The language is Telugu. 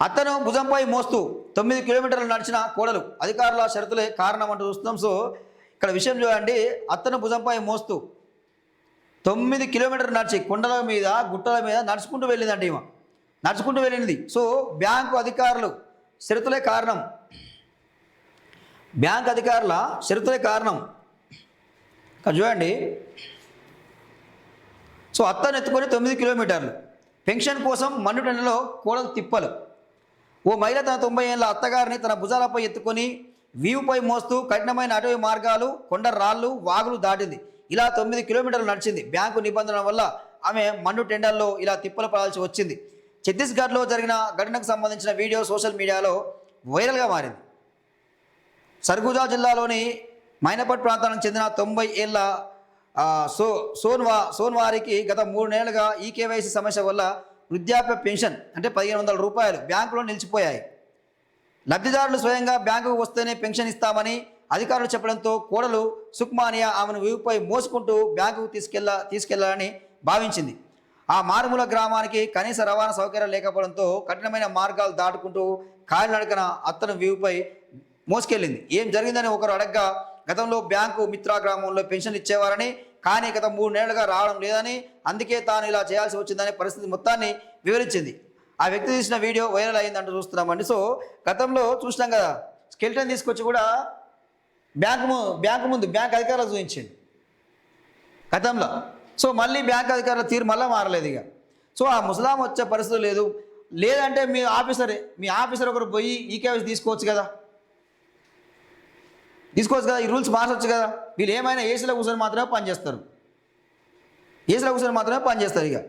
అతను భుజంపై మోస్తూ 9 కిలోమీటర్లు నడిచిన కోడలు అధికారుల షరతులే కారణం అంటూ చూస్తున్నాం. సో ఇక్కడ విషయం చూడండి, అతను భుజంపై మోస్తూ 9 కిలోమీటర్లు నడిచి కొండల మీద గుట్టల మీద నడుచుకుంటూ వెళ్ళిందండి. ఈమె నడుచుకుంటూ వెళ్ళింది. సో బ్యాంకు అధికారులు షరతులే కారణం, బ్యాంక్ అధికారుల షరతులే కారణం. ఇక్కడ చూడండి, సో అత్తను ఎత్తుకొని 9 కిలోమీటర్లు పెన్షన్ కోసం మండుటెండలో కోడలు తిప్పలు. ఓ మహిళ తన 90 ఏళ్ల అత్తగారిని తన భుజాలపై ఎత్తుకొని వీవుపై మోస్తూ కఠినమైన అటవీ మార్గాలు, కొండ రాళ్ళు, వాగులు దాటింది. ఇలా 9 కిలోమీటర్లు నడిచింది. బ్యాంకు నిబంధనల వల్ల ఆమె మండు టెండర్లో ఇలా తిప్పలు పడాల్సి వచ్చింది. ఛత్తీస్గఢ్లో జరిగిన ఘటనకు సంబంధించిన వీడియో సోషల్ మీడియాలో వైరల్గా మారింది. సర్గుజా జిల్లాలోని మైనపట్ ప్రాంతానికి చెందిన 90 ఏళ్ల సోన్వారికి గత 3 నెలలుగా ఈ కేవైసీ సమస్య వల్ల వృద్ధాప్య పెన్షన్ అంటే 1500 రూపాయలు బ్యాంకులో నిలిచిపోయాయి. లబ్ధిదారులు స్వయంగా బ్యాంకుకు వస్తేనే పెన్షన్ ఇస్తామని అధికారులు చెప్పడంతో కోడలు సుక్మానియా ఆమెను వీపుపై మోసుకుంటూ బ్యాంకుకు తీసుకెళ్లాలని భావించింది. ఆ మారుమూల గ్రామానికి కనీస రవాణా సౌకర్యం లేకపోవడంతో కఠినమైన మార్గాలు దాటుకుంటూ కాలినడకన అత్తను వీపుపై మోసుకెళ్ళింది. ఏం జరిగిందని ఒకరు అడగ్గా గతంలో బ్యాంకు మిత్రా గ్రామంలో పెన్షన్ ఇచ్చేవారని, కానీ గత 3 నెలలుగా రావడం లేదని, అందుకే తాను ఇలా చేయాల్సి వచ్చిందనే పరిస్థితి మొత్తాన్ని వివరించింది. ఆ వ్యక్తి తీసిన వీడియో వైరల్ అయిందంటూ చూస్తున్నామండి. సో గతంలో చూసినాం కదా, స్కెల్టన్ తీసుకొచ్చి కూడా బ్యాంకు ముందు బ్యాంక్ అధికారులు చూపించింది గతంలో. సో మళ్ళీ బ్యాంక్ అధికారుల తీరు మళ్ళీ మారలేదు ఇక. సో ఆ ముసలాం వచ్చే పరిస్థితి లేదు. లేదంటే మీ ఆఫీసర్ ఒకరు పోయి ఈకేవైసీ తీసుకోవచ్చు కదా, ఈ రూల్స్ మార్చవచ్చు కదా. వీళ్ళు ఏమైనా ఏసీలో కూర్చొని మాత్రమే పనిచేస్తారు, ఇక